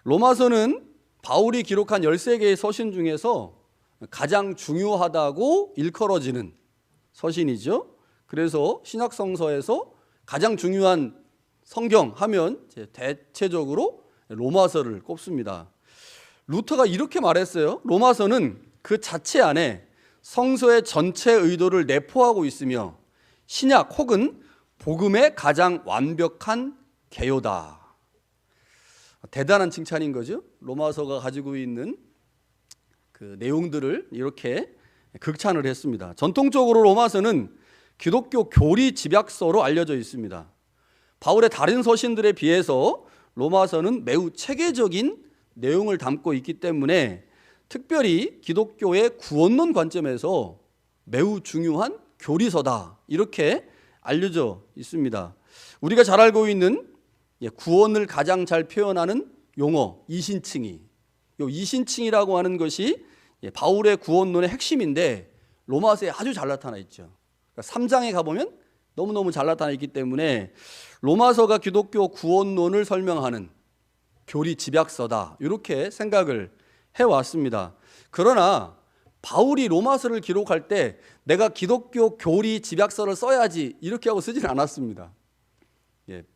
로마서는 바울이 기록한 13개의 서신 중에서 가장 중요하다고 일컬어지는 서신이죠. 그래서 신약성서에서 가장 중요한 성경 하면 대체적으로 로마서를 꼽습니다. 루터가 이렇게 말했어요. 로마서는 그 자체 안에 성서의 전체 의도를 내포하고 있으며 신약 혹은 복음의 가장 완벽한 개요다. 대단한 칭찬인 거죠. 로마서가 가지고 있는 그 내용들을 이렇게 극찬을 했습니다. 전통적으로 로마서는 기독교 교리 집약서로 알려져 있습니다. 바울의 다른 서신들에 비해서 로마서는 매우 체계적인 내용을 담고 있기 때문에 특별히 기독교의 구원론 관점에서 매우 중요한 교리서다, 이렇게 알려져 있습니다. 우리가 잘 알고 있는 구원을 가장 잘 표현하는 용어 이신칭의, 이신칭이라고 하는 것이 바울의 구원론의 핵심인데 로마서에 아주 잘 나타나 있죠. 3장에 가보면 너무너무 잘 나타나 있기 때문에 로마서가 기독교 구원론을 설명하는 교리 집약서다, 이렇게 생각을 해왔습니다. 그러나 바울이 로마서를 기록할 때 내가 기독교 교리 집약서를 써야지 이렇게 하고 쓰지는 않았습니다.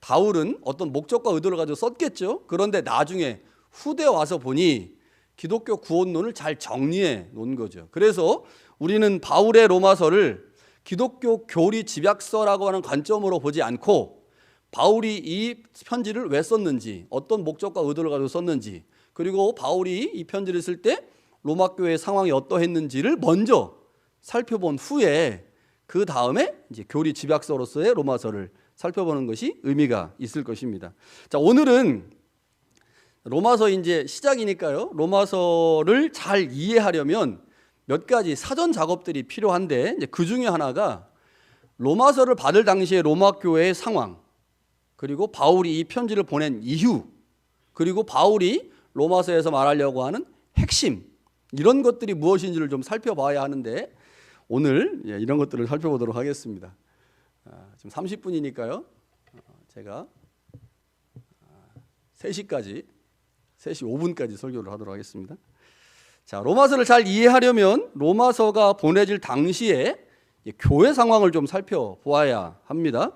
바울은 어떤 목적과 의도를 가지고 썼겠죠. 그런데 나중에 후대에 와서 보니 기독교 구원론을 잘 정리해 놓은 거죠. 그래서 우리는 바울의 로마서를 기독교 교리 집약서라고 하는 관점으로 보지 않고 바울이 이 편지를 왜 썼는지, 어떤 목적과 의도를 가지고 썼는지, 그리고 바울이 이 편지를 쓸 때 로마 교회의 상황이 어떠했는지를 먼저 살펴본 후에 그 다음에 이제 교리 집약서로서의 로마서를 살펴보는 것이 의미가 있을 것입니다. 자, 오늘은 로마서 이제 시작이니까요. 로마서를 잘 이해하려면 몇 가지 사전 작업들이 필요한데 그 중에 하나가 로마서를 받을 당시의 로마 교회의 상황, 그리고 바울이 이 편지를 보낸 이유, 그리고 바울이 로마서에서 말하려고 하는 핵심, 이런 것들이 무엇인지를 좀 살펴봐야 하는데 오늘 이런 것들을 살펴보도록 하겠습니다. 지금 30분이니까요. 제가 3시 5분까지 설교를 하도록 하겠습니다. 자, 로마서를 잘 이해하려면 로마서가 보내질 당시에 교회 상황을 좀 살펴보아야 합니다.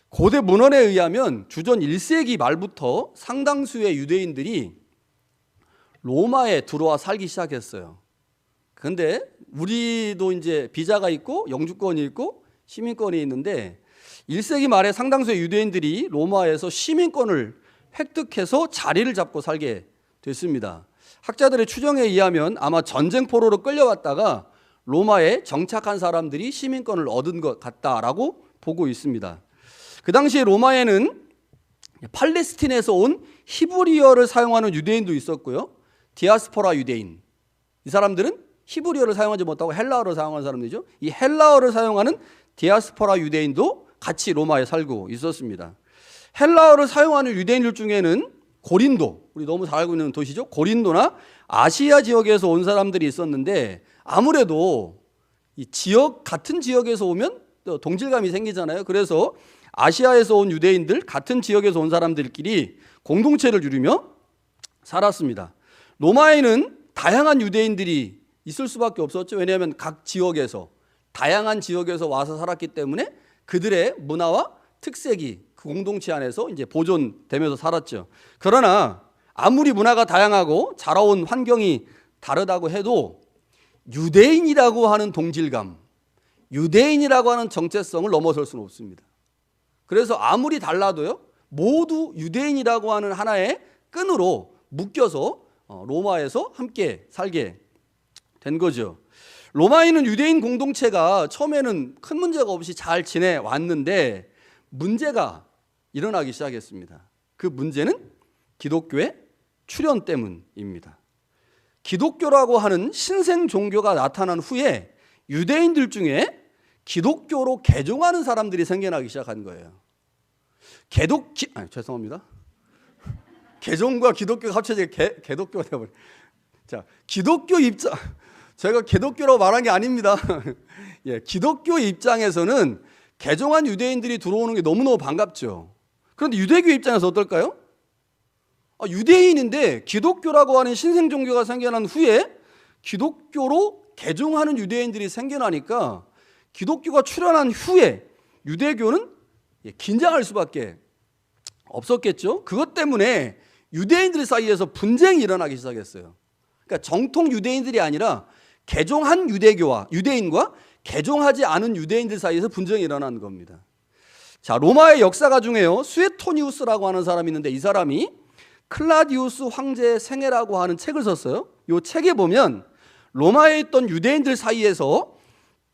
고대 문헌에 의하면 주전 1세기 말부터 상당수의 유대인들이 로마에 들어와 살기 시작했어요. 그런데 우리도 이제 비자가 있고 영주권이 있고 시민권이 있는데 1세기 말에 상당수의 유대인들이 로마에서 시민권을 획득해서 자리를 잡고 살게 됐습니다. 학자들의 추정에 의하면 아마 전쟁포로로 끌려왔다가 로마에 정착한 사람들이 시민권을 얻은 것 같다라고 보고 있습니다. 그 당시에 로마에는 팔레스틴에서 온 히브리어를 사용하는 유대인도 있었고요. 디아스포라 유대인, 이 사람들은 히브리어를 사용하지 못하고 헬라어를 사용하는 사람들이죠. 이 헬라어를 사용하는 디아스포라 유대인도 같이 로마에 살고 있었습니다. 헬라어를 사용하는 유대인들 중에는 고린도, 우리 너무 잘 알고 있는 도시죠. 고린도나 아시아 지역에서 온 사람들이 있었는데 아무래도 이 지역, 같은 지역에서 오면 또 동질감이 생기잖아요. 그래서 아시아에서 온 유대인들, 같은 지역에서 온 사람들끼리 공동체를 이루며 살았습니다. 로마에는 다양한 유대인들이 있을 수밖에 없었죠. 왜냐하면 각 지역에서, 다양한 지역에서 와서 살았기 때문에 그들의 문화와 특색이 그 공동체 안에서 이제 보존되면서 살았죠. 그러나 아무리 문화가 다양하고 자라온 환경이 다르다고 해도 유대인이라고 하는 동질감, 유대인이라고 하는 정체성을 넘어설 수는 없습니다. 그래서 아무리 달라도요, 모두 유대인이라고 하는 하나의 끈으로 묶여서 로마에서 함께 살게 된 거죠. 로마에는 유대인 공동체가 처음에는 큰 문제가 없이 잘 지내왔는데 문제가 일어나기 시작했습니다. 그 문제는 기독교의 출현 때문입니다. 기독교라고 하는 신생 종교가 나타난 후에 유대인들 중에 기독교로 개종하는 사람들이 생겨나기 시작한 거예요. 죄송합니다. 개종과 기독교가 합쳐져 개독교가 되어버려. 자, 기독교 입장, 제가 개독교라고 말한 게 아닙니다. 기독교 입장에서는 개종한 유대인들이 들어오는 게 너무너무 반갑죠. 그런데 유대교 입장에서 어떨까요? 유대인인데 기독교라고 하는 신생 종교가 생겨난 후에 기독교로 개종하는 유대인들이 생겨나니까 기독교가 출현한 후에 유대교는 긴장할 수밖에 없었겠죠. 그것 때문에 유대인들 사이에서 분쟁이 일어나기 시작했어요. 그러니까 정통 유대인들이 아니라 개종한 유대인과 개종하지 않은 유대인들 사이에서 분쟁이 일어난 겁니다. 자, 로마의 역사가 중에요, 수에토니우스라고 하는 사람이 있는데 이 사람이 클라디우스 황제의 생애라고 하는 책을 썼어요. 이 책에 보면 로마에 있던 유대인들 사이에서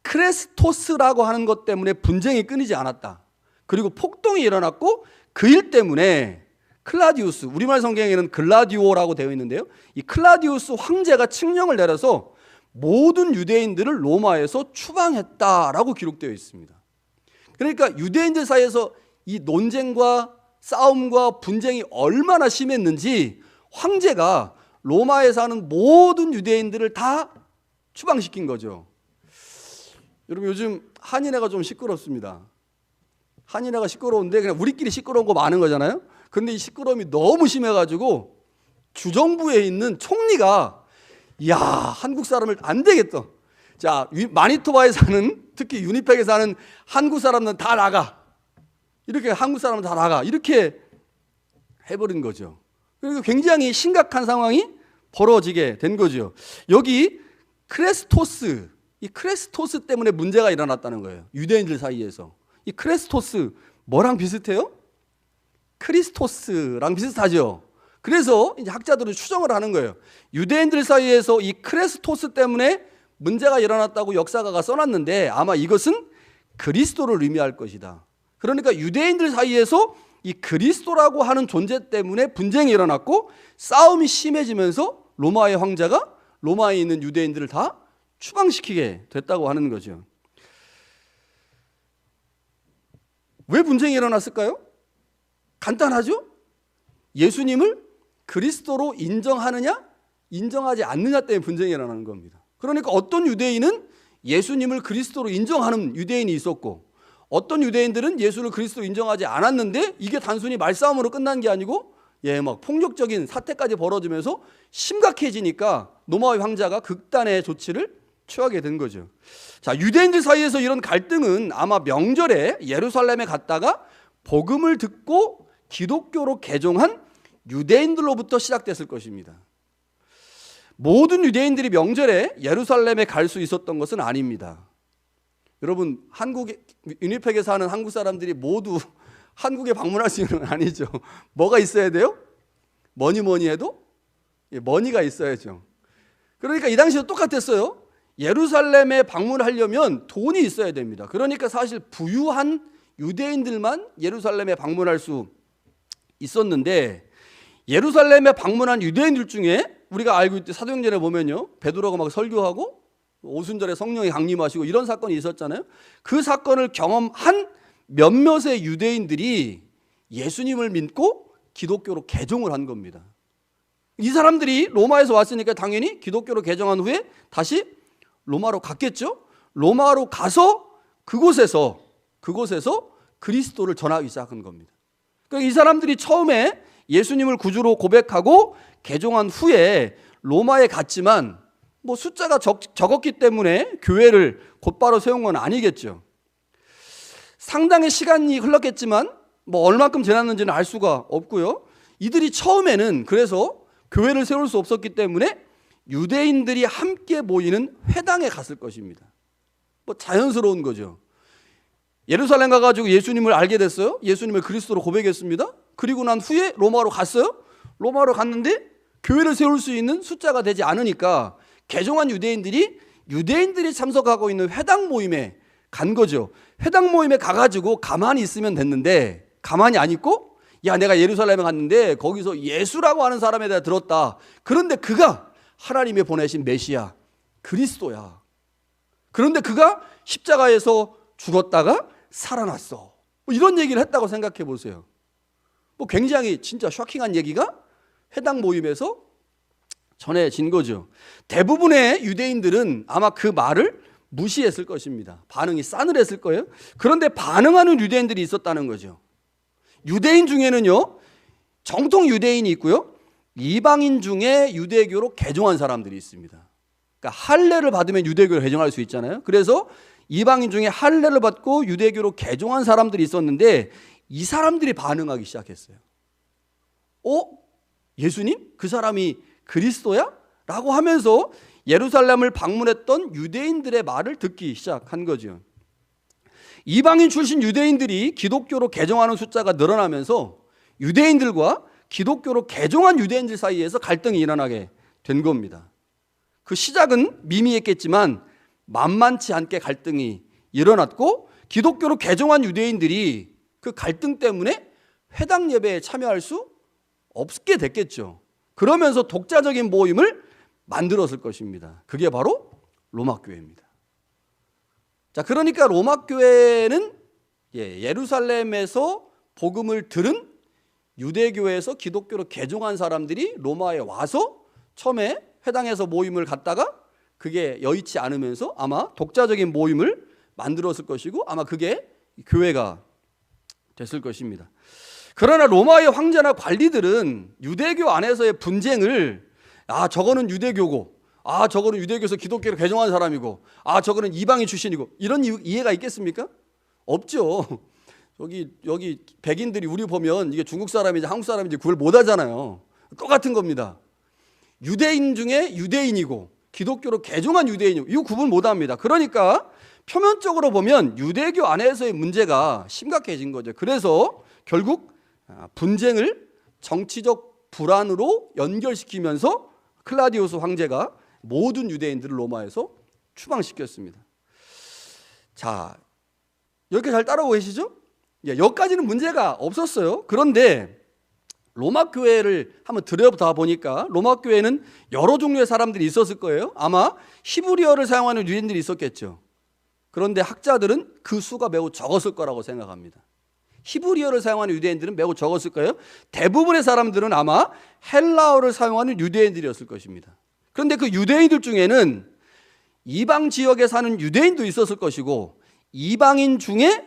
크레스토스라고 하는 것 때문에 분쟁이 끊이지 않았다. 그리고 폭동이 일어났고 그 일 때문에 클라디우스, 우리말 성경에는 글라디오라고 되어 있는데요, 이 클라디우스 황제가 칙령을 내려서 모든 유대인들을 로마에서 추방했다라고 기록되어 있습니다. 그러니까 유대인들 사이에서 이 논쟁과 싸움과 분쟁이 얼마나 심했는지 황제가 로마에 사는 모든 유대인들을 다 추방시킨 거죠. 여러분, 요즘 한인회가 좀 시끄럽습니다. 한인회가 시끄러운데 그냥 우리끼리 시끄러운 거 많은 거잖아요. 근데 이 시끄러움이 너무 심해가지고 주정부에 있는 총리가 야, 한국 사람을 안 되겠다. 자, 마니토바에 사는, 특히 유니펙에 사는 한국 사람들은 다 나가. 이렇게 한국 사람은 다 나가. 이렇게 해버린 거죠. 그리고 굉장히 심각한 상황이 벌어지게 된 거죠. 여기 크레스토스, 이 크레스토스 때문에 문제가 일어났다는 거예요. 유대인들 사이에서. 이 크레스토스 뭐랑 비슷해요? 크리스토스랑 비슷하죠. 그래서 이제 학자들은 추정을 하는 거예요. 유대인들 사이에서 이 크레스토스 때문에 문제가 일어났다고 역사가가 써놨는데 아마 이것은 그리스도를 의미할 것이다. 그러니까 유대인들 사이에서 이 그리스도라고 하는 존재 때문에 분쟁이 일어났고 싸움이 심해지면서 로마의 황제가 로마에 있는 유대인들을 다 추방시키게 됐다고 하는 거죠. 왜 분쟁이 일어났을까요? 간단하죠? 예수님을 그리스도로 인정하느냐 인정하지 않느냐 때문에 분쟁이 일어나는 겁니다. 그러니까 어떤 유대인은 예수님을 그리스도로 인정하는 유대인이 있었고 어떤 유대인들은 예수를 그리스도로 인정하지 않았는데 이게 단순히 말싸움으로 끝난 게 아니고 막 폭력적인 사태까지 벌어지면서 심각해지니까 로마의 황제가 극단의 조치를 취하게 된 거죠. 자, 유대인들 사이에서 이런 갈등은 아마 명절에 예루살렘에 갔다가 복음을 듣고 기독교로 개종한 유대인들로부터 시작됐을 것입니다. 모든 유대인들이 명절에 예루살렘에 갈 수 있었던 것은 아닙니다. 여러분, 유니펙에 사는 한국 사람들이 모두 한국에 방문할 수 있는 건 아니죠. 뭐가 있어야 돼요? 뭐니 해도 머니가 있어야죠. 그러니까 이 당시도 똑같았어요. 예루살렘에 방문하려면 돈이 있어야 됩니다. 그러니까 사실 부유한 유대인들만 예루살렘에 방문할 수 있었는데 예루살렘에 방문한 유대인들 중에 우리가 알고 있듯 사도행전에 보면요, 베드로가 막 설교하고 오순절에 성령이 강림하시고 이런 사건이 있었잖아요. 그 사건을 경험한 몇몇의 유대인들이 예수님을 믿고 기독교로 개종을 한 겁니다. 이 사람들이 로마에서 왔으니까 당연히 기독교로 개종한 후에 다시 로마로 갔겠죠. 로마로 가서 그곳에서 그리스도를 전하기 시작한 겁니다. 그러니까 이 사람들이 처음에 예수님을 구주로 고백하고 개종한 후에 로마에 갔지만 뭐 숫자가 적었기 때문에 교회를 곧바로 세운 건 아니겠죠. 상당히 시간이 흘렀겠지만 뭐 얼마큼 지났는지는 알 수가 없고요. 이들이 처음에는 그래서 교회를 세울 수 없었기 때문에 유대인들이 함께 모이는 회당에 갔을 것입니다. 뭐 자연스러운 거죠. 예루살렘 가가지고 예수님을 알게 됐어요. 예수님을 그리스도로 고백했습니다. 그리고 난 후에 로마로 갔어요. 로마로 갔는데 교회를 세울 수 있는 숫자가 되지 않으니까 개종한 유대인들이 참석하고 있는 회당 모임에 간 거죠. 회당 모임에 가가지고 가만히 있으면 됐는데 가만히 안 있고 야, 내가 예루살렘에 갔는데 거기서 예수라고 하는 사람에 대해 들었다. 그런데 그가 하나님이 보내신 메시아 그리스도야. 그런데 그가 십자가에서 죽었다가 살아났어. 뭐 이런 얘기를 했다고 생각해 보세요. 뭐 굉장히 진짜 쇼킹한 얘기가 회당 모임에서 전해진 거죠. 대부분의 유대인들은 아마 그 말을 무시했을 것입니다. 반응이 싸늘했을 거예요. 그런데 반응하는 유대인들이 있었다는 거죠. 유대인 중에는요, 정통 유대인이 있고요, 이방인 중에 유대교로 개종한 사람들이 있습니다. 그러니까 할례를 받으면 유대교로 개종할 수 있잖아요. 그래서 이방인 중에 할례를 받고 유대교로 개종한 사람들이 있었는데 이 사람들이 반응하기 시작했어요. 예수님? 그 사람이 그리스도야? 라고 하면서 예루살렘을 방문했던 유대인들의 말을 듣기 시작한 거죠. 이방인 출신 유대인들이 기독교로 개종하는 숫자가 늘어나면서 유대인들과 기독교로 개종한 유대인들 사이에서 갈등이 일어나게 된 겁니다. 그 시작은 미미했겠지만 만만치 않게 갈등이 일어났고 기독교로 개종한 유대인들이 그 갈등 때문에 회당 예배에 참여할 수 없게 됐겠죠. 그러면서 독자적인 모임을 만들었을 것입니다. 그게 바로 로마교회입니다. 자, 그러니까 로마교회는 예루살렘에서 복음을 들은 유대교에서 기독교로 개종한 사람들이 로마에 와서 처음에 회당에서 모임을 갖다가 그게 여의치 않으면서 아마 독자적인 모임을 만들었을 것이고 아마 그게 교회가 됐을 것입니다. 그러나 로마의 황제나 관리들은 유대교 안에서의 분쟁을 저거는 유대교고 저거는 유대교에서 기독교로 개종한 사람이고 저거는 이방인 출신이고 이런 이해가 있겠습니까? 없죠. 여기 백인들이 우리 보면 이게 중국 사람인지 한국 사람인지 구별 못 하잖아요. 똑같은 겁니다. 유대인 중에 유대인이고 기독교로 개종한 유대인이고 이거 구분 못 합니다. 그러니까 표면적으로 보면 유대교 안에서의 문제가 심각해진 거죠. 그래서 결국 분쟁을 정치적 불안으로 연결시키면서 클라디우스 황제가 모든 유대인들을 로마에서 추방시켰습니다. 자, 여기까지 잘 따라오고 계시죠? 여기까지는 문제가 없었어요. 그런데 로마 교회를 한번 들여다 보니까 로마 교회는 여러 종류의 사람들이 있었을 거예요. 아마 히브리어를 사용하는 유대인들이 있었겠죠. 그런데 학자들은 그 수가 매우 적었을 거라고 생각합니다. 히브리어를 사용하는 유대인들은 매우 적었을 거예요. 대부분의 사람들은 아마 헬라어를 사용하는 유대인들이었을 것입니다. 그런데 그 유대인들 중에는 이방 지역에 사는 유대인도 있었을 것이고 이방인 중에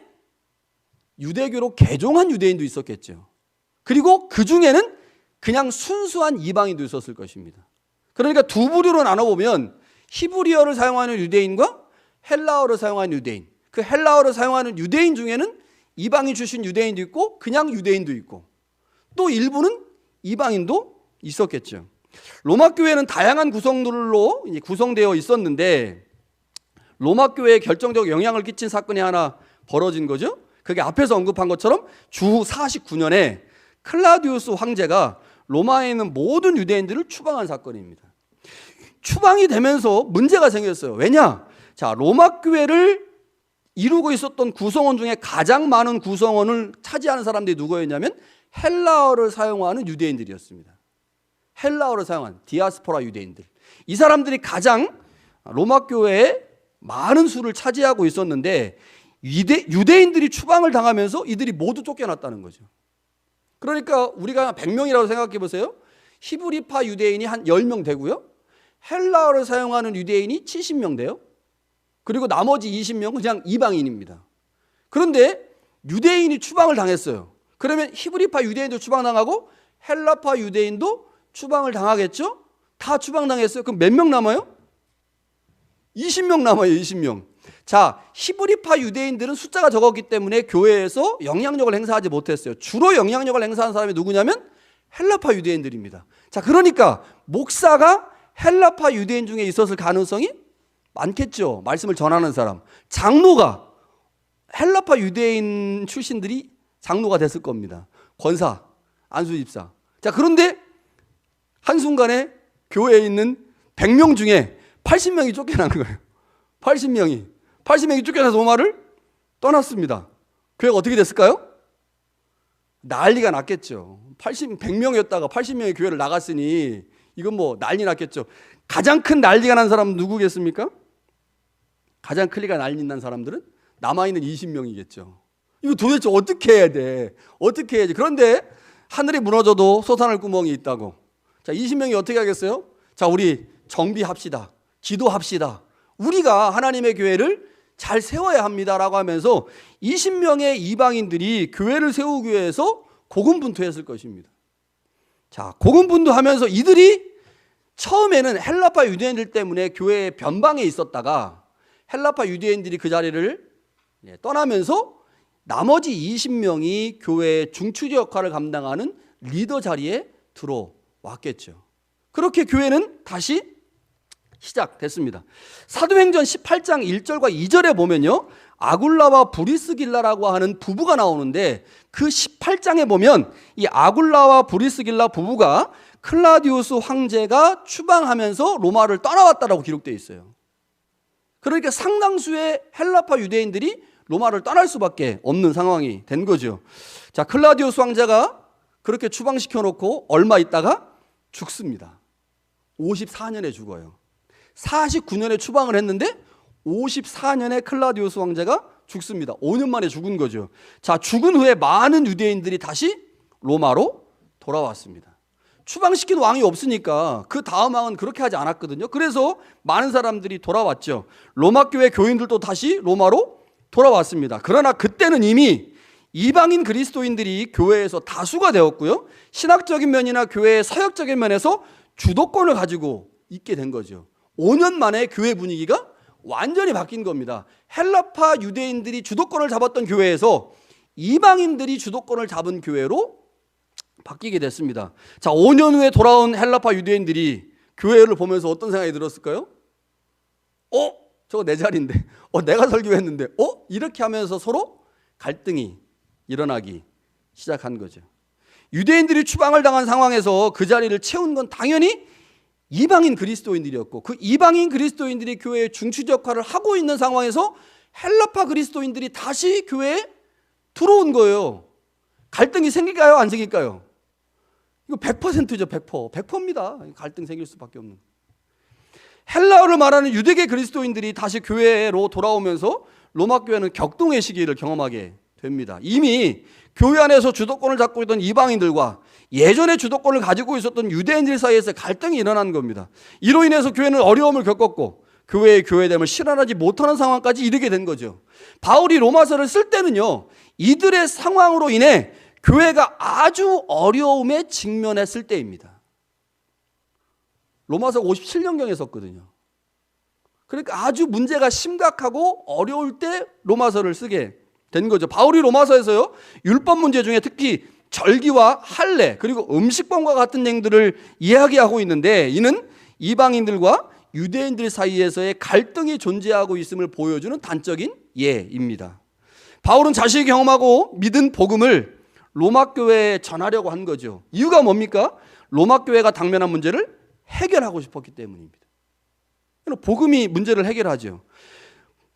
유대교로 개종한 유대인도 있었겠죠. 그리고 그 중에는 그냥 순수한 이방인도 있었을 것입니다. 그러니까 두 부류로 나눠보면 히브리어를 사용하는 유대인과 헬라어를 사용하는 유대인, 그 헬라어를 사용하는 유대인 중에는 이방인 출신 유대인도 있고 그냥 유대인도 있고 또 일부는 이방인도 있었겠죠. 로마 교회는 다양한 구성들로 구성되어 있었는데 로마 교회에 결정적 영향을 끼친 사건이 하나 벌어진 거죠. 그게 앞에서 언급한 것처럼 주 49년에 클라디우스 황제가 로마에 있는 모든 유대인들을 추방한 사건입니다. 추방이 되면서 문제가 생겼어요. 왜냐? 자, 로마 교회를 이루고 있었던 구성원 중에 가장 많은 구성원을 차지하는 사람들이 누구였냐면 헬라어를 사용하는 유대인들이었습니다. 헬라어를 사용하는 디아스포라 유대인들. 이 사람들이 가장 로마 교회에 많은 수를 차지하고 있었는데 유대인들이 추방을 당하면서 이들이 모두 쫓겨났다는 거죠. 그러니까 우리가 100명이라고 생각해 보세요. 히브리파 유대인이 한 10명 되고요. 헬라어를 사용하는 유대인이 70명 돼요. 그리고 나머지 20명은 그냥 이방인입니다. 그런데 유대인이 추방을 당했어요. 그러면 히브리파 유대인도 추방당하고 헬라파 유대인도 추방을 당하겠죠? 다 추방당했어요. 그럼 몇 명 남아요? 20명 남아요. 20명. 자, 히브리파 유대인들은 숫자가 적었기 때문에 교회에서 영향력을 행사하지 못했어요. 주로 영향력을 행사하는 사람이 누구냐면 헬라파 유대인들입니다. 자, 그러니까 목사가 헬라파 유대인 중에 있었을 가능성이 많겠죠. 말씀을 전하는 사람. 장로가 헬라파 유대인 출신들이 장로가 됐을 겁니다. 권사, 안수집사. 자, 그런데 한순간에 교회에 있는 100명 중에 80명이 쫓겨난 거예요. 80명이 쫓겨나서 로마를 떠났습니다. 교회가 어떻게 됐을까요? 난리가 났겠죠. 100명이었다가 80명이 교회를 나갔으니 이건 뭐 난리 났겠죠. 가장 큰 난리가 난 사람은 누구겠습니까? 가장 큰리가 난리 난 사람들은 남아있는 20명이겠죠. 이거 도대체 어떻게 해야 돼? 어떻게 해야지? 그런데 하늘이 무너져도 솟아날 구멍이 있다고. 자, 20명이 어떻게 하겠어요? 자, 우리 정비합시다. 기도합시다. 우리가 하나님의 교회를 잘 세워야 합니다라고 하면서 20명의 이방인들이 교회를 세우기 위해서 고군분투했을 것입니다. 자, 고군분투하면서 이들이 처음에는 헬라파 유대인들 때문에 교회의 변방에 있었다가 헬라파 유대인들이 그 자리를 떠나면서 나머지 20명이 교회의 중추적 역할을 감당하는 리더 자리에 들어왔겠죠. 그렇게 교회는 다시 시작됐습니다. 사도행전 18장 1절과 2절에 보면요, 아굴라와 브리스길라라고 하는 부부가 나오는데 그 18장에 보면 이 아굴라와 브리스길라 부부가 클라디우스 황제가 추방하면서 로마를 떠나왔다라고 기록되어 있어요. 그러니까 상당수의 헬라파 유대인들이 로마를 떠날 수밖에 없는 상황이 된 거죠. 자, 클라디우스 황제가 그렇게 추방시켜 놓고 얼마 있다가 죽습니다. 54년에 죽어요. 49년에 추방을 했는데 54년에 클라디우스 황제가 죽습니다. 5년 만에 죽은 거죠. 자, 죽은 후에 많은 유대인들이 다시 로마로 돌아왔습니다. 추방시킨 왕이 없으니까 그 다음 왕은 그렇게 하지 않았거든요. 그래서 많은 사람들이 돌아왔죠. 로마 교회 교인들도 다시 로마로 돌아왔습니다. 그러나 그때는 이미 이방인 그리스도인들이 교회에서 다수가 되었고요, 신학적인 면이나 교회의 사역적인 면에서 주도권을 가지고 있게 된 거죠. 5년 만에 교회 분위기가 완전히 바뀐 겁니다. 헬라파 유대인들이 주도권을 잡았던 교회에서 이방인들이 주도권을 잡은 교회로 바뀌게 됐습니다. 자, 5년 후에 돌아온 헬라파 유대인들이 교회를 보면서 어떤 생각이 들었을까요? 저거 내 자리인데, 내가 설교했는데, 이렇게 하면서 서로 갈등이 일어나기 시작한 거죠. 유대인들이 추방을 당한 상황에서 그 자리를 채운 건 당연히 이방인 그리스도인들이었고, 그 이방인 그리스도인들이 교회의 중추적 역할을 하고 있는 상황에서 헬라파 그리스도인들이 다시 교회에 들어온 거예요. 갈등이 생길까요? 안 생길까요? 이거 100%죠. 100%입니다. 갈등 생길 수밖에 없는. 헬라어를 말하는 유대계 그리스도인들이 다시 교회로 돌아오면서 로마 교회는 격동의 시기를 경험하게 됩니다. 이미 교회 안에서 주도권을 잡고 있던 이방인들과 예전에 주도권을 가지고 있었던 유대인들 사이에서 갈등이 일어난 겁니다. 이로 인해서 교회는 어려움을 겪었고 교회의 교회됨을 실현하지 못하는 상황까지 이르게 된 거죠. 바울이 로마서를 쓸 때는요, 이들의 상황으로 인해 교회가 아주 어려움에 직면했을 때입니다. 로마서 57년경에 썼거든요. 그러니까 아주 문제가 심각하고 어려울 때 로마서를 쓰게 된 거죠. 바울이 로마서에서요, 율법 문제 중에 특히 절기와 할례 그리고 음식범과 같은 행들을 이야기하고 있는데, 이는 이방인들과 유대인들 사이에서의 갈등이 존재하고 있음을 보여주는 단적인 예입니다. 바울은 자신이 경험하고 믿은 복음을 로마 교회에 전하려고 한 거죠. 이유가 뭡니까? 로마 교회가 당면한 문제를 해결하고 싶었기 때문입니다. 복음이 문제를 해결하죠.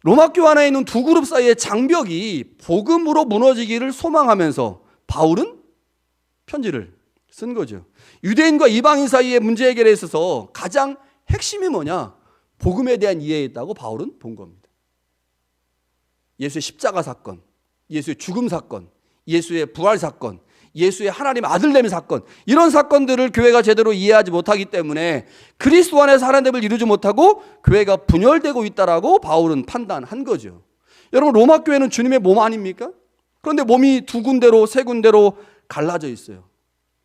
로마 교회 안에 있는 두 그룹 사이의 장벽이 복음으로 무너지기를 소망하면서 바울은 편지를 쓴 거죠. 유대인과 이방인 사이의 문제 해결에 있어서 가장 핵심이 뭐냐? 복음에 대한 이해에 있다고 바울은 본 겁니다. 예수의 십자가 사건, 예수의 죽음 사건, 예수의 부활 사건, 예수의 하나님 아들됨의 사건, 이런 사건들을 교회가 제대로 이해하지 못하기 때문에 그리스도 안에서 하나됨을 이루지 못하고 교회가 분열되고 있다라고 바울은 판단한 거죠. 여러분, 로마 교회는 주님의 몸 아닙니까? 그런데 몸이 두 군데로 세 군데로 갈라져 있어요.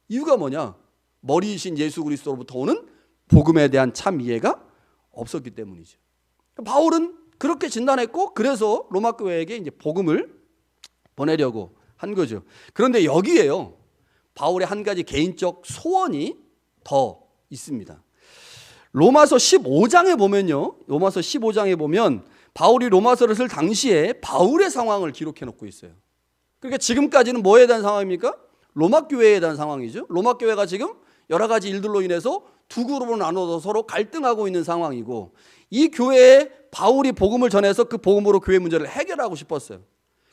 이유가 뭐냐? 머리이신 예수 그리스도로부터 오는 복음에 대한 참 이해가 없었기 때문이죠. 바울은 그렇게 진단했고, 그래서 로마 교회에게 이제 복음을 보내려고 한 거죠. 그런데 여기에요, 바울의 한 가지 개인적 소원이 더 있습니다. 로마서 15장에 보면요, 로마서 15장에 보면 바울이 로마서를 쓸 당시에 바울의 상황을 기록해 놓고 있어요. 그러니까 지금까지는 뭐에 대한 상황입니까? 로마 교회에 대한 상황이죠. 로마 교회가 지금 여러 가지 일들로 인해서 두 그룹으로 나눠서 서로 갈등하고 있는 상황이고, 이 교회에 바울이 복음을 전해서 그 복음으로 교회 문제를 해결하고 싶었어요.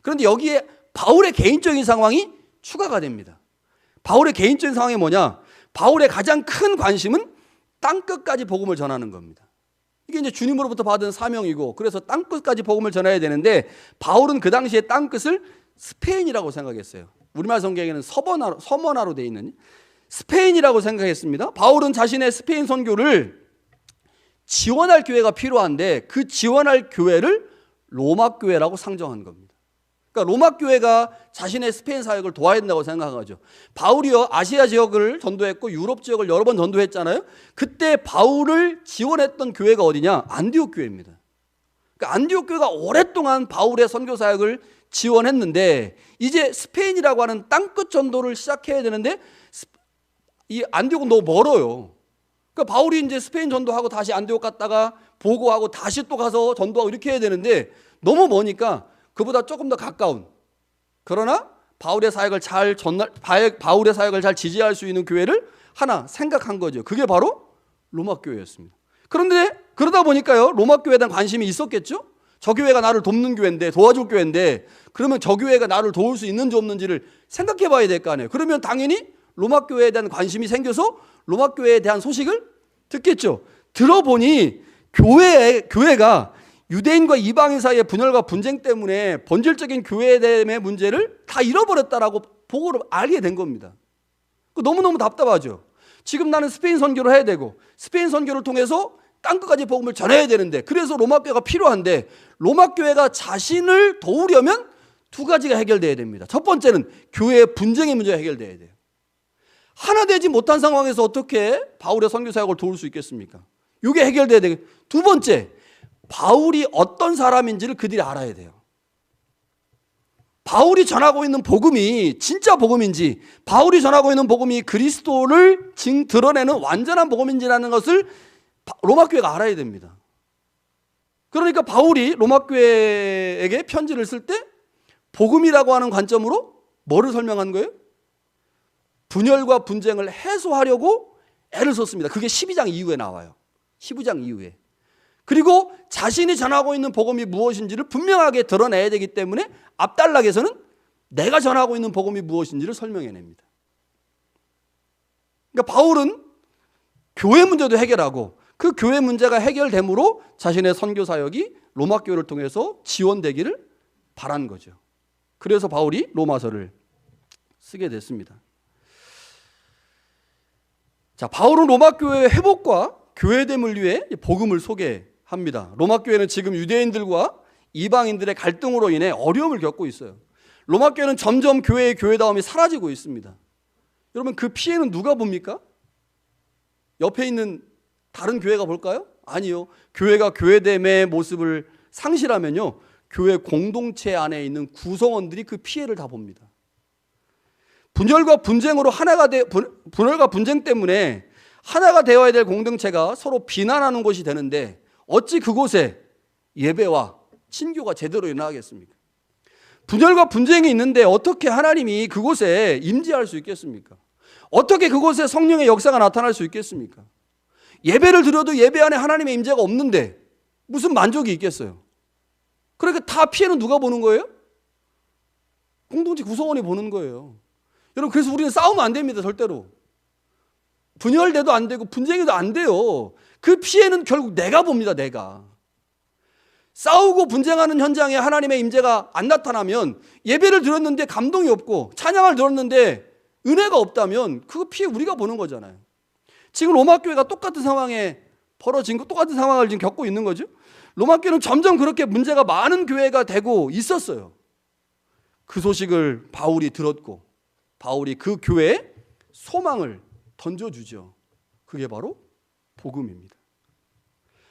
그런데 여기에 바울의 개인적인 상황이 추가가 됩니다. 바울의 개인적인 상황이 뭐냐? 바울의 가장 큰 관심은 땅끝까지 복음을 전하는 겁니다. 이게 이제 주님으로부터 받은 사명이고, 그래서 땅끝까지 복음을 전해야 되는데, 바울은 그 당시에 땅끝을 스페인이라고 생각했어요. 우리말 성경에는 서머나로 되어 있는 스페인이라고 생각했습니다. 바울은 자신의 스페인 선교를 지원할 교회가 필요한데, 그 지원할 교회를 로마 교회라고 상정한 겁니다. 그러니까 그러니까 로마 교회가 자신의 스페인 사역을 도와야 된다고 생각하죠. 바울이요 아시아 지역을 전도했고 유럽 지역을 여러 번 전도했잖아요. 그때 바울을 지원했던 교회가 어디냐? 안디옥 교회입니다. 그러니까 안디옥 교회가 오랫동안 바울의 선교 사역을 지원했는데 이제 스페인이라고 하는 땅끝 전도를 시작해야 되는데 이 안디옥은 너무 멀어요. 그러니까 바울이 이제 스페인 전도하고 다시 안디옥 갔다가 보고하고 다시 또 가서 전도하고 이렇게 해야 되는데 너무 머니까 그보다 조금 더 가까운, 그러나 바울의 사역을 잘 지지할 수 있는 교회를 하나 생각한 거죠. 그게 바로 로마 교회였습니다. 그런데 그러다 보니까요, 로마 교회에 대한 관심이 있었겠죠? 저 교회가 나를 돕는 교회인데, 도와줄 교회인데, 그러면 저 교회가 나를 도울 수 있는지 없는지를 생각해 봐야 될 거 아니에요. 그러면 당연히 로마 교회에 대한 관심이 생겨서 로마 교회에 대한 소식을 듣겠죠. 들어보니 교회가 유대인과 이방인 사이의 분열과 분쟁 때문에 본질적인 교회됨의 문제를 다 잃어버렸다라고 보고를 알게 된 겁니다. 너무너무 답답하죠. 지금 나는 스페인 선교를 해야 되고 스페인 선교를 통해서 땅끝까지 복음을 전해야 되는데, 그래서 로마 교회가 필요한데 로마 교회가 자신을 도우려면 두 가지가 해결돼야 됩니다. 첫 번째는 교회의 분쟁의 문제가 해결돼야 돼요. 하나 되지 못한 상황에서 어떻게 바울의 선교 사역을 도울 수 있겠습니까? 이게 해결돼야 되고, 두 번째, 바울이 어떤 사람인지를 그들이 알아야 돼요. 바울이 전하고 있는 복음이 진짜 복음인지, 바울이 전하고 있는 복음이 그리스도를 드러내는 완전한 복음인지라는 것을 로마 교회가 알아야 됩니다. 그러니까 바울이 로마 교회에게 편지를 쓸 때 복음이라고 하는 관점으로 뭐를 설명한 거예요? 분열과 분쟁을 해소하려고 애를 썼습니다. 그게 12장 이후에 나와요. 12장 이후에. 그리고 자신이 전하고 있는 복음이 무엇인지를 분명하게 드러내야 되기 때문에 앞단락에서는 내가 전하고 있는 복음이 무엇인지를 설명해냅니다. 그러니까 바울은 교회 문제도 해결하고 그 교회 문제가 해결됨으로 자신의 선교 사역이 로마 교회를 통해서 지원되기를 바란 거죠. 그래서 바울이 로마서를 쓰게 됐습니다. 자, 바울은 로마 교회의 회복과 교회됨을 위해 복음을 소개합니다. 로마 교회는 지금 유대인들과 이방인들의 갈등으로 인해 어려움을 겪고 있어요. 로마 교회는 점점 교회의 교회다움이 사라지고 있습니다. 여러분, 그 피해는 누가 봅니까? 옆에 있는 다른 교회가 볼까요? 아니요. 교회가 교회됨의 모습을 상실하면요, 교회 공동체 안에 있는 구성원들이 그 피해를 다 봅니다. 분열과 분쟁 때문에 하나가 되어야 될 공동체가 서로 비난하는 곳이 되는데 어찌 그곳에 예배와 친교가 제대로 일어나겠습니까? 분열과 분쟁이 있는데 어떻게 하나님이 그곳에 임재할 수 있겠습니까? 어떻게 그곳에 성령의 역사가 나타날 수 있겠습니까? 예배를 드려도 예배 안에 하나님의 임재가 없는데 무슨 만족이 있겠어요? 그러니까 다 피해는 누가 보는 거예요? 공동체 구성원이 보는 거예요. 여러분, 그래서 우리는 싸우면 안 됩니다. 절대로. 분열돼도 안 되고 분쟁해도 안 돼요. 그 피해는 결국 내가 봅니다. 내가. 싸우고 분쟁하는 현장에 하나님의 임재가 안 나타나면, 예배를 드렸는데 감동이 없고 찬양을 들었는데 은혜가 없다면 그 피해 우리가 보는 거잖아요. 지금 로마 교회가 똑같은 상황에 똑같은 상황을 지금 겪고 있는 거죠. 로마 교회는 점점 그렇게 문제가 많은 교회가 되고 있었어요. 그 소식을 바울이 들었고 바울이 그 교회에 소망을 던져주죠. 그게 바로 복음입니다.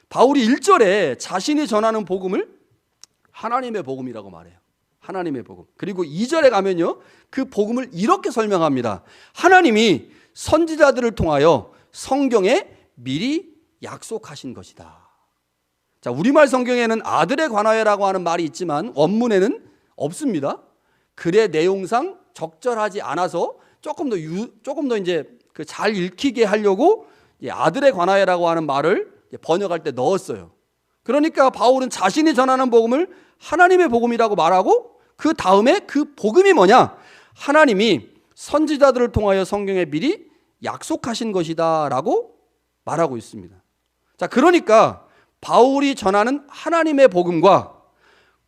바울이 1절에 자신이 전하는 복음을 하나님의 복음이라고 말해요. 하나님의 복음. 그리고 2절에 가면요, 그 복음을 이렇게 설명합니다. 하나님이 선지자들을 통하여 성경에 미리 약속하신 것이다. 자, 우리말 성경에는 아들에 관하여라고 하는 말이 있지만 원문에는 없습니다. 글의 내용상 적절하지 않아서 조금 더 이제 그 잘 읽히게 하려고 아들에 관하여라고 하는 말을 번역할 때 넣었어요. 그러니까 바울은 자신이 전하는 복음을 하나님의 복음이라고 말하고 그 다음에 그 복음이 뭐냐? 하나님이 선지자들을 통하여 성경에 미리 약속하신 것이다 라고 말하고 있습니다. 자, 그러니까 바울이 전하는 하나님의 복음과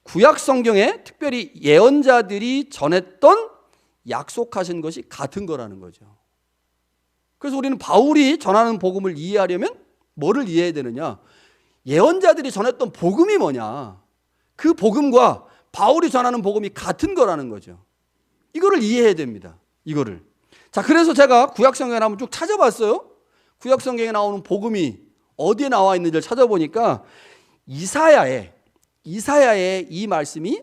구약 성경에 특별히 예언자들이 전했던 약속하신 것이 같은 거라는 거죠. 그래서 우리는 바울이 전하는 복음을 이해하려면 뭐를 이해해야 되느냐? 예언자들이 전했던 복음이 뭐냐? 그 복음과 바울이 전하는 복음이 같은 거라는 거죠. 이거를 이해해야 됩니다. 이거를. 자, 그래서 제가 구약성경에 한번 쭉 찾아봤어요. 구약성경에 나오는 복음이 어디에 나와 있는지를 찾아보니까 이사야의 이 말씀이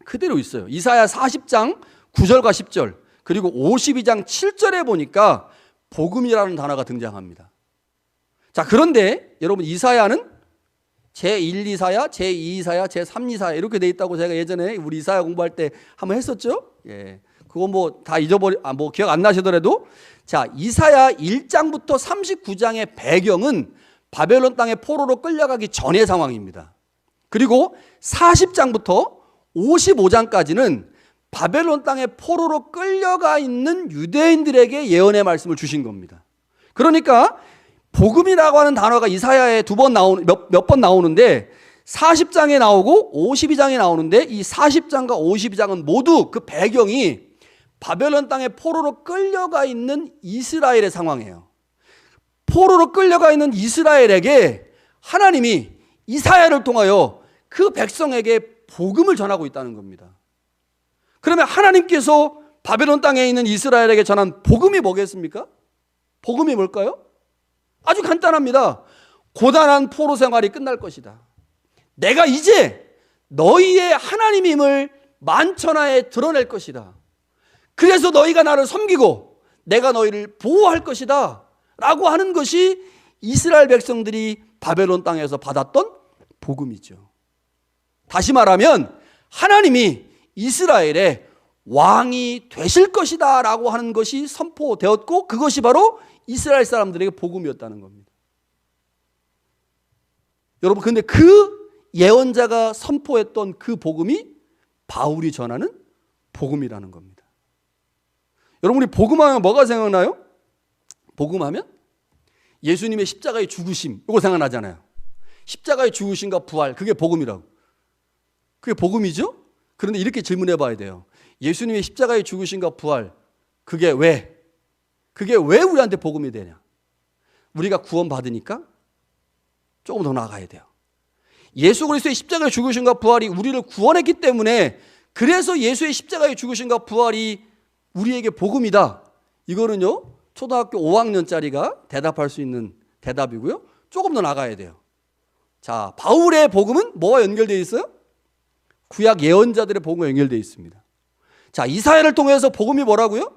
그대로 있어요. 이사야 40장 9절과 10절 그리고 52장 7절에 보니까 복음이라는 단어가 등장합니다. 자, 그런데 여러분 이사야는 제1 이사야, 제2 이사야, 제3 이사야 이렇게 돼 있다고 제가 예전에 우리 이사야 공부할 때 한번 했었죠. 예, 그거 뭐 다 뭐 기억 안 나시더라도 자, 이사야 1장부터 39장의 배경은 바벨론 땅의 포로로 끌려가기 전의 상황입니다. 그리고 40장부터 55장까지는 바벨론 땅의 포로로 끌려가 있는 유대인들에게 예언의 말씀을 주신 겁니다. 그러니까 복음이라고 하는 단어가 이사야에 몇 번 나오는데 40장에 나오고 52장에 나오는데 이 40장과 52장은 모두 그 배경이 바벨론 땅의 포로로 끌려가 있는 이스라엘의 상황이에요. 포로로 끌려가 있는 이스라엘에게 하나님이 이사야를 통하여 그 백성에게 복음을 전하고 있다는 겁니다. 그러면 하나님께서 바벨론 땅에 있는 이스라엘에게 전한 복음이 뭐겠습니까? 복음이 뭘까요? 아주 간단합니다. 고단한 포로 생활이 끝날 것이다. 내가 이제 너희의 하나님임을 만천하에 드러낼 것이다. 그래서 너희가 나를 섬기고 내가 너희를 보호할 것이다 라고 하는 것이 이스라엘 백성들이 바벨론 땅에서 받았던 복음이죠. 다시 말하면 하나님이 이스라엘의 왕이 되실 것이다 라고 하는 것이 선포되었고 그것이 바로 이스라엘 사람들에게 복음이었다는 겁니다. 여러분, 근데 그 예언자가 선포했던 그 복음이 바울이 전하는 복음이라는 겁니다. 여러분, 우리 복음하면 뭐가 생각나요? 복음하면 예수님의 십자가의 죽으심 이거 생각나잖아요. 십자가의 죽으심과 부활 그게 복음이라고. 그게 복음이죠? 그런데 이렇게 질문해 봐야 돼요. 예수님의 십자가의 죽으심과 부활 그게 왜 우리한테 복음이 되냐? 우리가 구원받으니까 조금 더 나아가야 돼요. 예수 그리스도의 십자가의 죽으심과 부활이 우리를 구원했기 때문에 그래서 예수의 십자가의 죽으심과 부활이 우리에게 복음이다. 이거는요 초등학교 5학년짜리가 대답할 수 있는 대답이고요. 조금 더 나가야 돼요. 자, 바울의 복음은 뭐와 연결되어 있어요? 구약 예언자들의 복음과 연결되어 있습니다. 자, 이사야를 통해서 복음이 뭐라고요?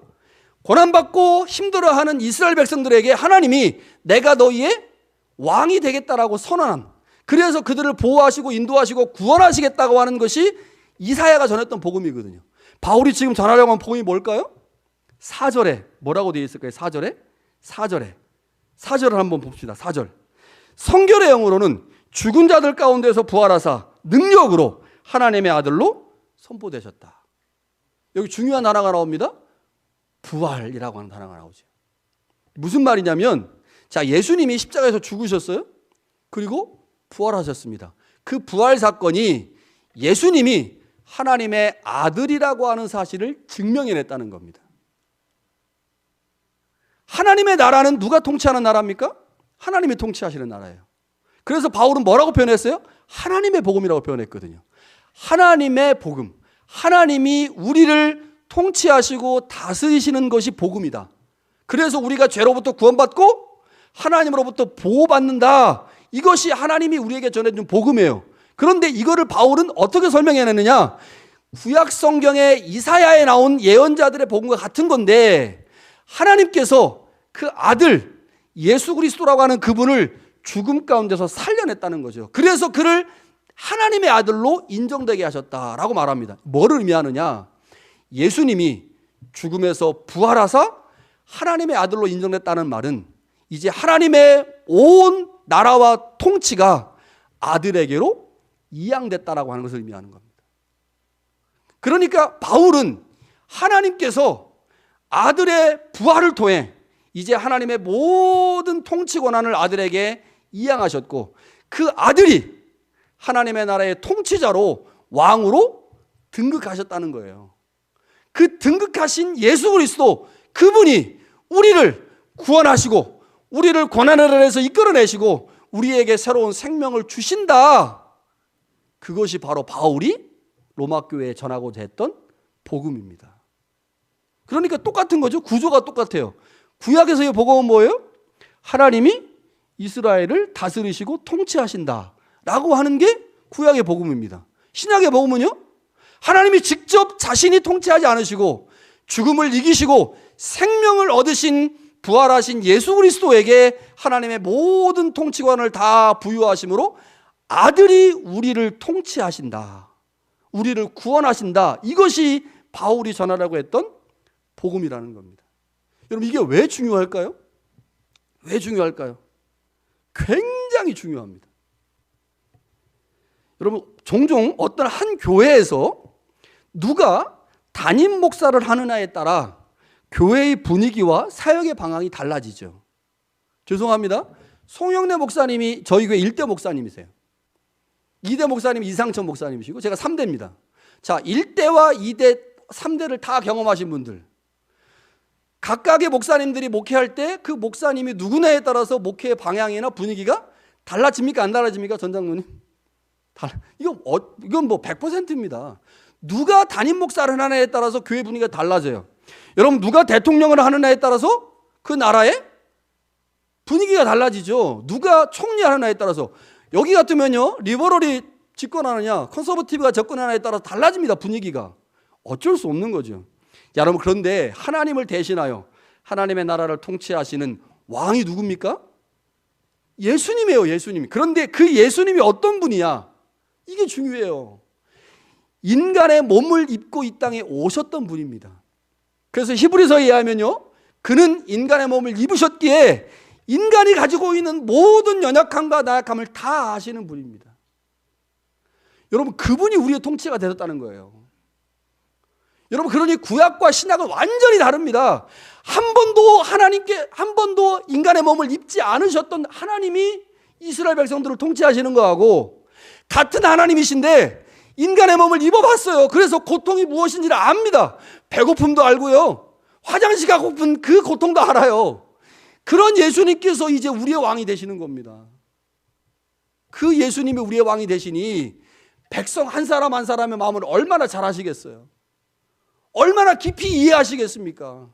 고난받고 힘들어하는 이스라엘 백성들에게 하나님이 내가 너희의 왕이 되겠다라고 선언한, 그래서 그들을 보호하시고 인도하시고 구원하시겠다고 하는 것이 이사야가 전했던 복음이거든요. 바울이 지금 전하려고 하는 복음이 뭘까요? 4절에 뭐라고 되어 있을까요? 4절을 한번 봅시다. 4절. 성결의 영으로는 죽은 자들 가운데서 부활하사 능력으로 하나님의 아들로 선포되셨다. 여기 중요한 단어가 나옵니다. 부활이라고 하는 단어가 나오죠. 무슨 말이냐면, 자, 예수님이 십자가에서 죽으셨어요. 그리고 부활하셨습니다. 그 부활 사건이 예수님이 하나님의 아들이라고 하는 사실을 증명해냈다는 겁니다. 하나님의 나라는 누가 통치하는 나라입니까? 하나님이 통치하시는 나라예요. 그래서 바울은 뭐라고 표현했어요? 하나님의 복음이라고 표현했거든요. 하나님의 복음, 하나님이 우리를 통치하시고 다스리시는 것이 복음이다. 그래서 우리가 죄로부터 구원받고 하나님으로부터 보호받는다. 이것이 하나님이 우리에게 전해준 복음이에요. 그런데 이거를 바울은 어떻게 설명해내느냐? 구약 성경에 이사야에 나온 예언자들의 복음과 같은 건데, 하나님께서 그 아들 예수 그리스도라고 하는 그분을 죽음 가운데서 살려냈다는 거죠. 그래서 그를 하나님의 아들로 인정되게 하셨다라고 말합니다. 뭐를 의미하느냐? 예수님이 죽음에서 부활하사 하나님의 아들로 인정됐다는 말은 이제 하나님의 온 나라와 통치가 아들에게로 이양됐다라고 하는 것을 의미하는 겁니다. 그러니까 바울은 하나님께서 아들의 부활을 통해 이제 하나님의 모든 통치 권한을 아들에게 이양하셨고, 그 아들이 하나님의 나라의 통치자로 왕으로 등극하셨다는 거예요. 그 등극하신 예수 그리스도, 그분이 우리를 구원하시고 우리를 고난 아래에서 이끌어내시고 우리에게 새로운 생명을 주신다. 그것이 바로 바울이 로마 교회에 전하고자 했던 복음입니다. 그러니까 똑같은 거죠. 구조가 똑같아요. 구약에서의 복음은 뭐예요? 하나님이 이스라엘을 다스리시고 통치하신다 라고 하는 게 구약의 복음입니다. 신약의 복음은요, 하나님이 직접 자신이 통치하지 않으시고 죽음을 이기시고 생명을 얻으신 부활하신 예수 그리스도에게 하나님의 모든 통치권을 다 부여하심으로 아들이 우리를 통치하신다, 우리를 구원하신다, 이것이 바울이 전하라고 했던 복음이라는 겁니다. 여러분, 이게 왜 중요할까요? 왜 중요할까요? 굉장히 중요합니다. 여러분, 종종 어떤 한 교회에서 누가 담임 목사를 하느냐에 따라 교회의 분위기와 사역의 방향이 달라지죠. 죄송합니다. 송영래 목사님이 저희 교회 1대 목사님이세요. 2대 목사님이 이상천 목사님이시고 제가 3대입니다. 자, 1대와 2대, 3대를 다 경험하신 분들, 각각의 목사님들이 목회할 때 그 목사님이 누구냐에 따라서 목회의 방향이나 분위기가 달라집니까? 안 달라집니까? 전장로님? 이건 뭐 100%입니다. 누가 담임 목사를 하느냐에 따라서 교회 분위기가 달라져요. 여러분, 누가 대통령을 하느냐에 따라서 그 나라의 분위기가 달라지죠. 누가 총리하느냐에 따라서. 여기 같으면요, 리버럴이 집권하느냐 컨서버티브가 접근하느냐에 따라서 달라집니다. 분위기가. 어쩔 수 없는 거죠. 여러분, 그런데 하나님을 대신하여 하나님의 나라를 통치하시는 왕이 누굽니까? 예수님이에요. 예수님. 그런데 그 예수님이 어떤 분이야? 이게 중요해요. 인간의 몸을 입고 이 땅에 오셨던 분입니다. 그래서 히브리서에 의하면요, 그는 인간의 몸을 입으셨기에 인간이 가지고 있는 모든 연약함과 나약함을 다 아시는 분입니다. 여러분, 그분이 우리의 통치가 되셨다는 거예요. 여러분, 그러니 구약과 신약은 완전히 다릅니다. 한 번도 인간의 몸을 입지 않으셨던 하나님이 이스라엘 백성들을 통치하시는 거하고, 같은 하나님이신데 인간의 몸을 입어봤어요. 그래서 고통이 무엇인지를 압니다. 배고픔도 알고요, 화장실 가고픈 그 고통도 알아요. 그런 예수님께서 이제 우리의 왕이 되시는 겁니다. 그 예수님이 우리의 왕이 되시니 백성 한 사람 한 사람의 마음을 얼마나 잘 아시겠어요? 얼마나 깊이 이해하시겠습니까?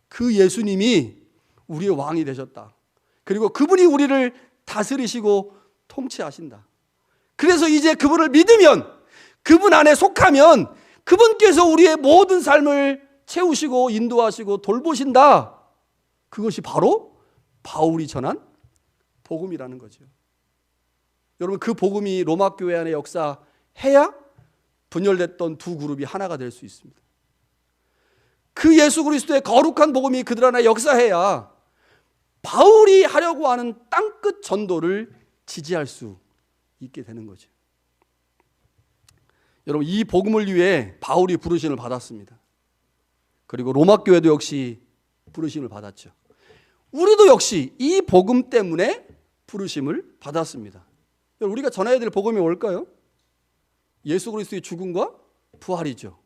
그 예수님이 우리의 왕이 되셨다. 그리고 그분이 우리를 다스리시고 통치하신다. 그래서 이제 그분을 믿으면, 그분 안에 속하면 그분께서 우리의 모든 삶을 채우시고 인도하시고 돌보신다. 그것이 바로 바울이 전한 복음이라는 거죠. 여러분, 그 복음이 로마 교회 안에 역사해야 분열됐던 두 그룹이 하나가 될 수 있습니다. 그 예수 그리스도의 거룩한 복음이 그들 안에 역사해야 바울이 하려고 하는 땅끝 전도를 지지할 수 있게 되는 거죠. 여러분, 이 복음을 위해 바울이 부르심을 받았습니다. 그리고 로마 교회도 역시 부르심을 받았죠. 우리도 역시 이 복음 때문에 부르심을 받았습니다. 우리가 전해야 될 복음이 뭘까요? 예수 그리스도의 죽음과 부활이죠.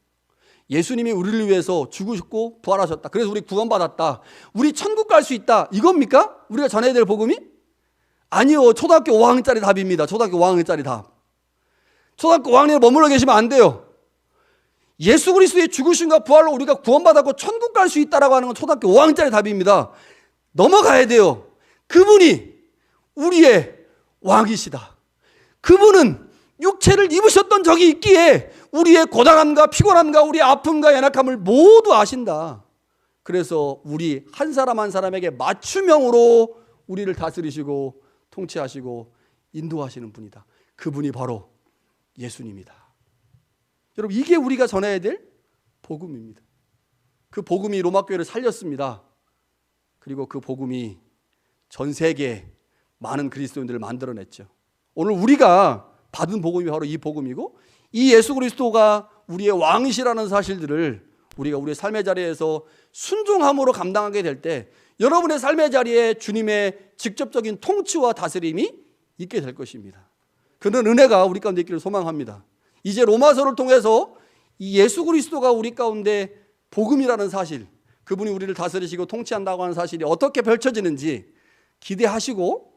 예수님이 우리를 위해서 죽으셨고 부활하셨다. 그래서 우리 구원받았다. 우리 천국 갈 수 있다. 이겁니까? 우리가 전해야 될 복음이? 아니요. 초등학교 5학년짜리 답입니다. 초등학교 5학년짜리 답. 초등학교 5학년에 머물러 계시면 안 돼요. 예수 그리스도의 죽으심과 부활로 우리가 구원받았고 천국 갈 수 있다라고 하는 건 초등학교 5학년짜리 답입니다. 넘어가야 돼요. 그분이 우리의 왕이시다. 그분은 육체를 입으셨던 적이 있기에 우리의 고단함과 피곤함과 우리의 아픔과 연약함을 모두 아신다. 그래서 우리 한 사람 한 사람에게 맞춤형으로 우리를 다스리시고 통치하시고 인도하시는 분이다. 그분이 바로 예수님이다. 여러분, 이게 우리가 전해야 될 복음입니다. 그 복음이 로마 교회를 살렸습니다. 그리고 그 복음이 전 세계 많은 그리스도인들을 만들어냈죠. 오늘 우리가 받은 복음이 바로 이 복음이고, 이 예수 그리스도가 우리의 왕이시라는 사실들을 우리가 우리의 삶의 자리에서 순종함으로 감당하게 될 때 여러분의 삶의 자리에 주님의 직접적인 통치와 다스림이 있게 될 것입니다. 그런 은혜가 우리 가운데 있기를 소망합니다. 이제 로마서를 통해서 이 예수 그리스도가 우리 가운데 복음이라는 사실, 그분이 우리를 다스리시고 통치한다고 하는 사실이 어떻게 펼쳐지는지 기대하시고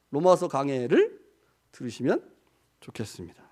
로마서 강해를 들으시면 좋겠습니다.